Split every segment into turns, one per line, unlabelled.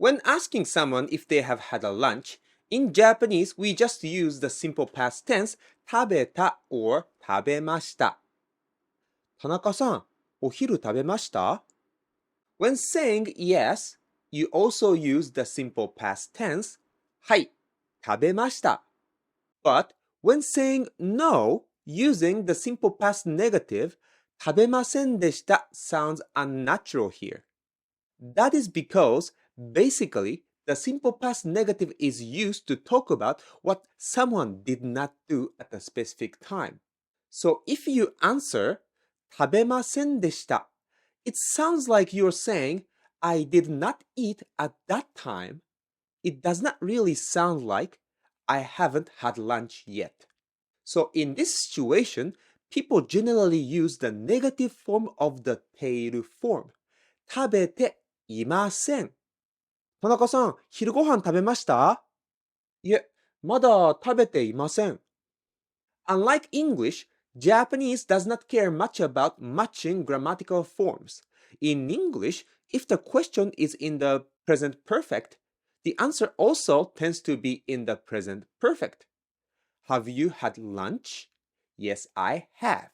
When asking someone if they have had a lunch, in Japanese, we just use the simple past tense 食べた or 食べました。田中さん、お昼食べました? When saying yes, you also use the simple past tense はい、食べました。But when saying no, using the simple past negative 食べませんでした sounds unnatural here. That is because basically the simple past negative is used to talk about what someone did not do at a specific time. So if you answer 食べませんでした, it sounds like you're saying I did not eat at that time. It does not really sound like I haven't had lunch yet. So in this situation, people generally use the negative form of the ている form. 食べていません。田中さん、昼ご飯食べました?いえ、まだ食べていません。Unlike English, Japanese does not care much about matching grammatical forms. In English, if the question is in the present perfect, the answer also tends to be in the present perfect. Have you had lunch? Yes, I have.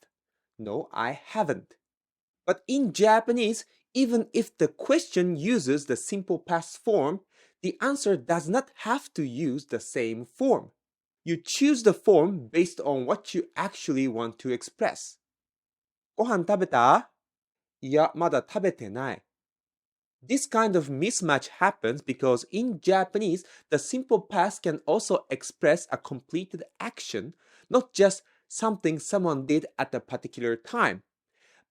No, I haven't. But in Japanese, even if the question uses the simple past form, the answer does not have to use the same form. You choose the form based on what you actually want to express. ご飯食べた?いや、まだ食べてない。This kind of mismatch happens because in Japanese, the simple past can also express a completed action, not just something someone did at a particular time.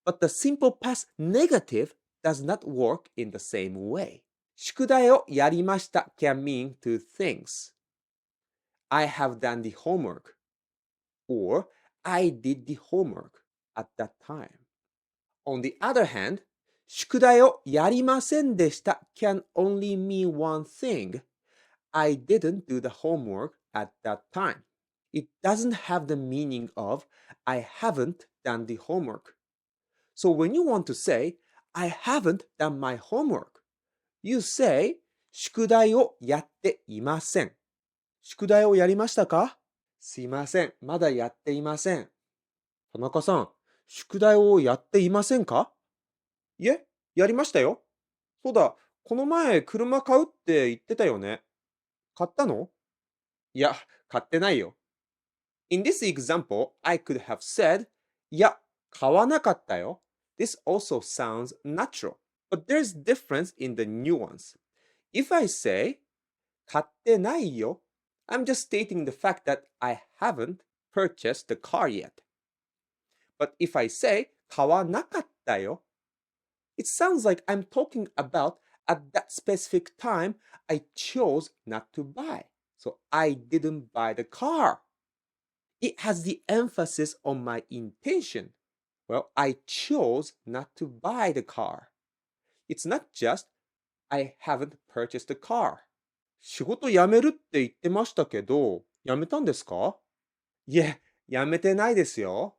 But the simple past negative does not work in the same way. 宿題をやりました can mean two things. I have done the homework, or I did the homework at that time. On the other hand, 宿題をやりませんでした can only mean one thing. I didn't do the homework at that time. It doesn't have the meaning of I haven't done the homework. So when you want to say, I haven't done my homework, you say, 宿題をやっていません。宿題をやりましたか?すいません、まだやっていません。田中さん、宿題をやっていませんか?いえ、やりましたよ。そうだ、この前車買うって言ってたよね。買ったの?いや、買ってないよ。In this example, I could have said, いや、買わなかったよ。This also sounds natural, but there's difference in the nuance. If I say, 買ってないよ, I'm just stating the fact that I haven't purchased the car yet. But if I say, 買わなかったよ, it sounds like I'm talking about at that specific time I chose not to buy. So I didn't buy the car. It has the emphasis on my intention. Well, I chose not to buy the car. It's not just I haven't purchased the car. 仕事辞めるって言ってましたけど、辞めたんですか?いえ、辞めてないですよ。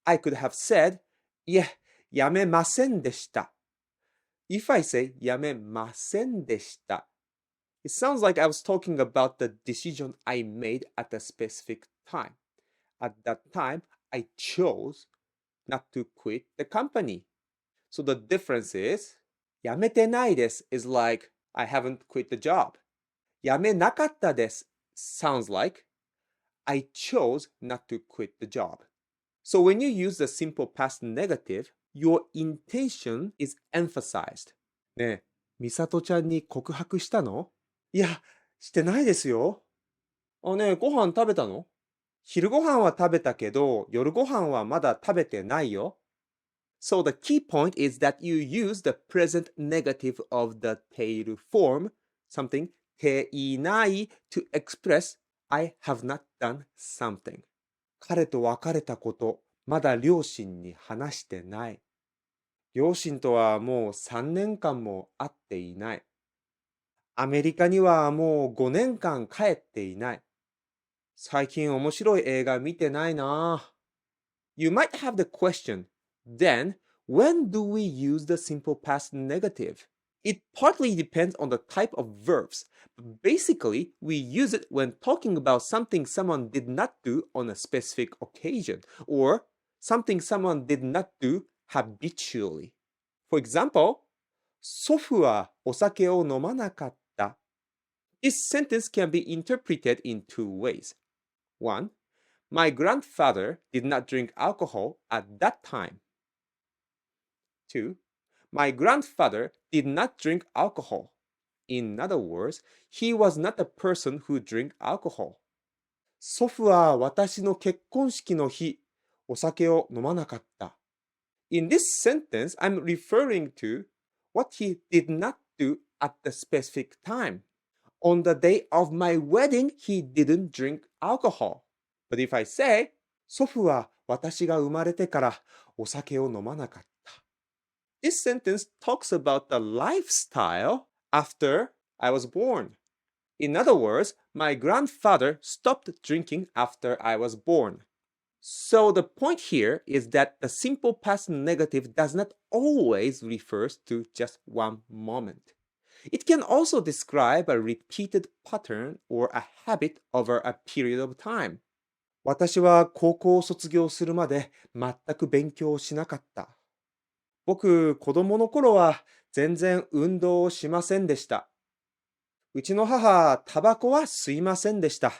I could have said, いえ、辞めませんでした。If I say 辞めませんでした、it sounds like I was talking about the decision I made at a specific time. At that time, I chose not to quit the company. So the difference is, 辞めてないです is like, I haven't quit the job. 辞めなかったです sounds like, I chose not to quit the job. So when you use the simple past negative, your intention is emphasized. ねえ、みさとちゃんに告白したの?いや、してないですよ。あ、ねえ、ご飯食べたの?昼ご飯は食べたけど、夜ご飯はまだ食べてないよ。So the key point is that you use the present negative of the ている form, something ていない to express I have not done something. 彼と別れたこと、まだ両親に話してない。両親とはもう3年間も会っていない。アメリカにはもう5年間帰っていない。最近面白い映画見てないな。You might have the question, then, when do we use the simple past negative? It partly depends on the type of verbs, but basically we use it when talking about something someone did not do on a specific occasion, or something someone did not do habitually. For example, 祖父はお酒を飲まなかった. This sentence can be interpreted in two ways. One, my grandfather did not drink alcohol at that time. Two, my grandfather did not drink alcohol. In other words, he was not a person who drank alcohol. 祖父は私の結婚式の日、お酒を飲まなかった. In this sentence, I'm referring to what he did not do at the specific time. On the day of my wedding, he didn't drink alcohol. But if I say, 祖父は私が生まれてからお酒を飲まなかった. This sentence talks about the lifestyle after I was born. In other words, my grandfather stopped drinking after I was born. So the point here is that the simple past negative does not always refer to just one moment. It can also describe a repeated pattern or a habit over a period of time. 私は高校を卒業するまで全く勉強をしなかった。僕、子供の頃は全然運動をしませんでした。うちの母、タバコは吸いませんでした。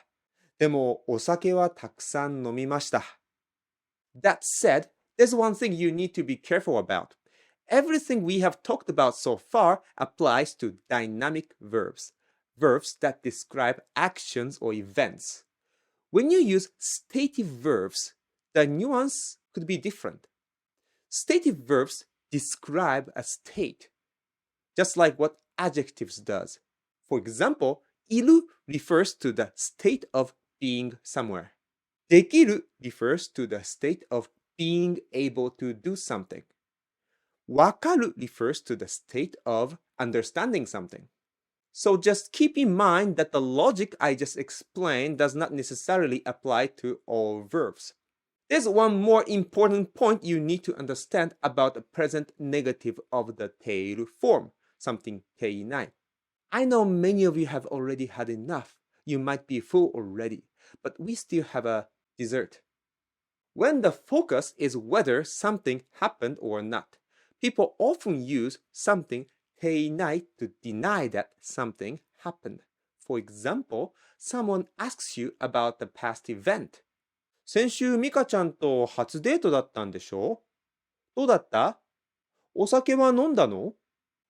でも、お酒はたくさん飲みました。That said, there's one thing you need to be careful about. Everything we have talked about so far applies to dynamic verbs, verbs that describe actions or events. When you use stative verbs, the nuance could be different. Stative verbs describe a state, just like what adjectives does. For example, いる refers to the state of being somewhere. できる refers to the state of being able to do something. わかる refers to the state of understanding something. So just keep in mind that the logic I just explained does not necessarily apply to all verbs. There's one more important point you need to understand about the present negative of the ている form, something ていない. I know many of you have already had enough. You might be full already, but we still have a dessert. When the focus is whether something happened or not, people often use something ていない to deny that something happened. For example, someone asks you about the past event. 先週ミカちゃんと初デートだったんでしょ？どうだった？お酒は飲んだの？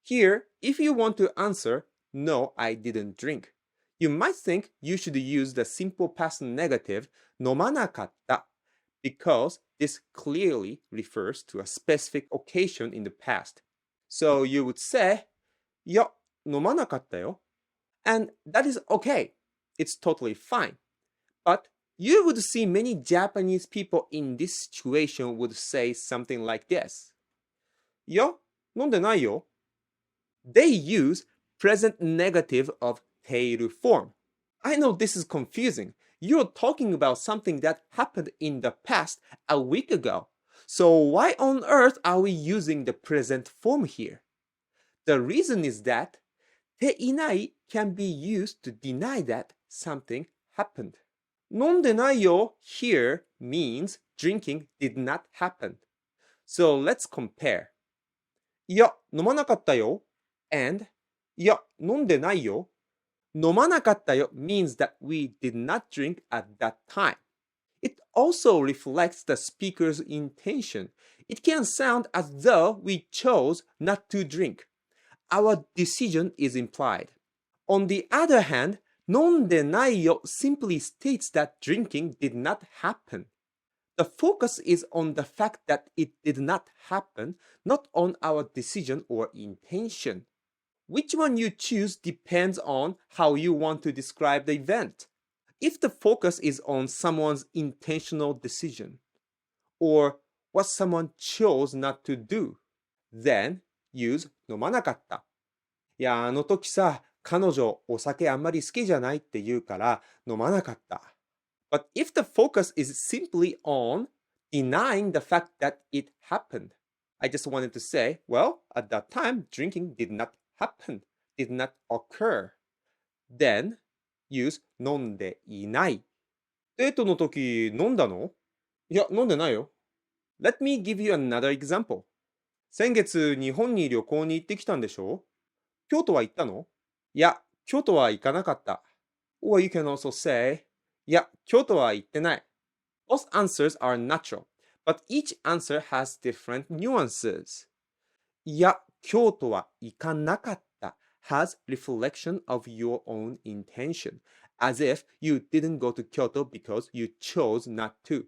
Here, if you want to answer, No, I didn't drink, you might think you should use the simple past negative 飲まなかった because this clearly refers to a specific occasion in the past. So you would say, いや、飲まなかったよ. And that is okay. It's totally fine. But you would see many Japanese people in this situation would say something like this. いや、飲んでないよ. They use present negative of ている form. I know this is confusing. You're talking about something that happened in the past a week ago. So why on earth are we using the present form here? The reason is that ていない can be used to deny that something happened. 飲んでないよ here means drinking did not happen. So let's compare. いや、飲まなかったよ and いや、飲んでないよ。飲まなかったよ means that we did not drink at that time. It also reflects the speaker's intention. It can sound as though we chose not to drink. Our decision is implied. On the other hand, 飲んでないよ simply states that drinking did not happen. The focus is on the fact that it did not happen, not on our decision or intention. Which one you choose depends on how you want to describe the event. If the focus is on someone's intentional decision, or what someone chose not to do, then use 飲まなかった。いや、あの時さ、彼女お酒あんまり好きじゃないって言うから飲まなかった。But if the focus is simply on denying the fact that it happened, I just wanted to say, well, at that time, drinking did not happen, did not occur. Then, use 飲んでいない。デートの時飲んだの？いや、飲んでないよ。Let me give you another example. 先月日本に旅行に行ってきたんでしょ？京都は行ったの？いや、京都は行かなかった。Or you can also say, いや、京都は行ってない。Both answers are natural, but each answer has different nuances. いや、京都は行かなかった has reflection of your own intention, as if you didn't go to Kyoto because you chose not to.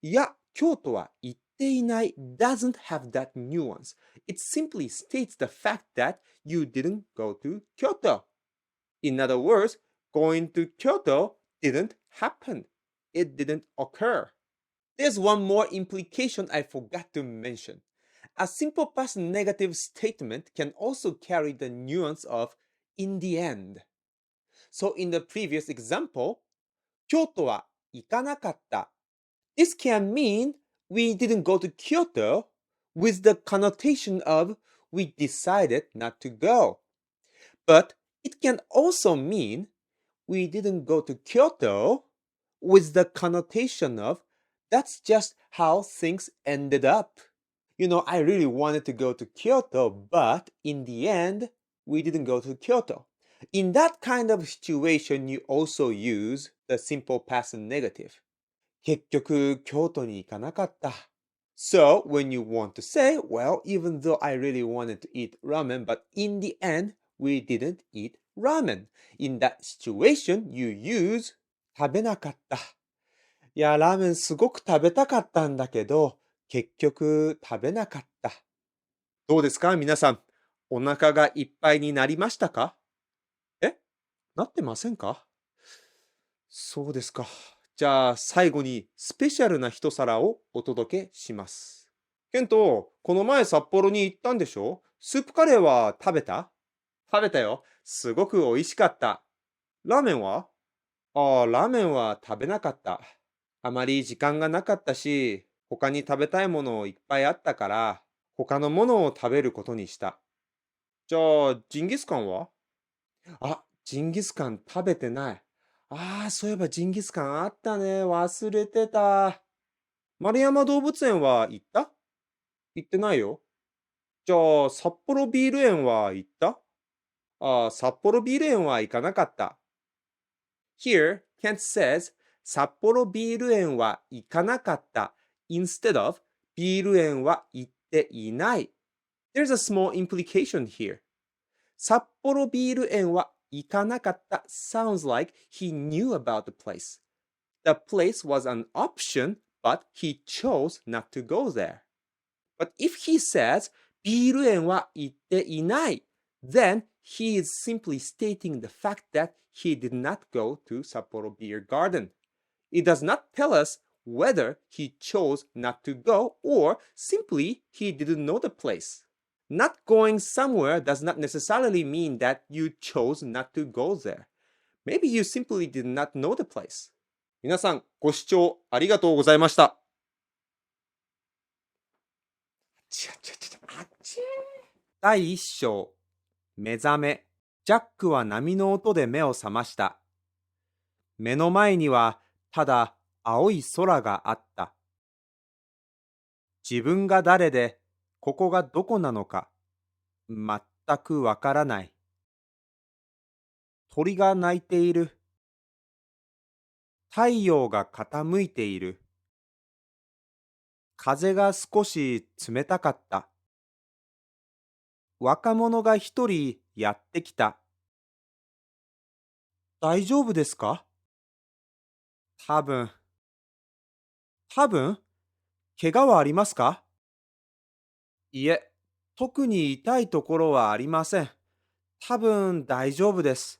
いや、京都は行っていない doesn't have that nuance. It simply states the fact that you didn't go to Kyoto. In other words, going to Kyoto didn't happen. It didn't occur. There's one more implication I forgot to mention. A simple past negative statement can also carry the nuance of in the end. So in the previous example, 京都は行かなかった。This can mean we didn't go to Kyoto with the connotation of we decided not to go. But it can also mean we didn't go to Kyoto with the connotation of that's just how things ended up. I really wanted to go to Kyoto, but in the end, we didn't go to Kyoto. In that kind of situation, you also use the simple past negative. 結局、京都に行かなかった。So, when you want to say, well, even though I really wanted to eat ramen, but in the end, we didn't eat ramen. In that situation, you use 食べなかった。いや、ラーメンすごく食べたかったんだけど、結局食べなかった。どうですか皆さん。お腹がいっぱいになりましたか？なってませんか？そうですか。じゃあ最後にスペシャルな一皿をお届けします。ケント、この前札幌に行ったんでしょ？スープカレーは食べた？食べたよ。すごく美味しかった。ラーメンは？ラーメンは食べなかった。あまり時間がなかったし、他に食べたいものいっぱいあったから、他のものを食べることにした。じゃあ、ジンギスカンは？ジンギスカン食べてない。そういえばジンギスカンあったね。忘れてた。丸山動物園は行った？行ってないよ。じゃあ、札幌ビール園は行った？札幌ビール園は行かなかった。Here, Kent says, 札幌ビール園は行かなかった instead of ビール園は行っていない。There's a small implication here. 札幌ビール園は行かなかった sounds like he knew about the place. The place was an option, but he chose not to go there. But if he says ビール園は行っていない、then he is simply stating the fact that he did not go to Sapporo Beer Garden. It does not tell us whether he chose not to go or simply he didn't know the place. Not going somewhere does not necessarily mean that you chose not to go there. Maybe you simply did not know the place. 皆さん、ご視聴ありがとうございました。第一章、目覚め。ジャックは波の音で目を覚ました。目の前にはただ青い空があった。自分が誰で、ここがどこなのか、全くわからない。鳥が鳴いている。太陽が傾いている。風が少し冷たかった。若者が一人やってきた。大丈夫ですか？多分。怪我はありますか？いえ、特に痛いところはありません。多分大丈夫です。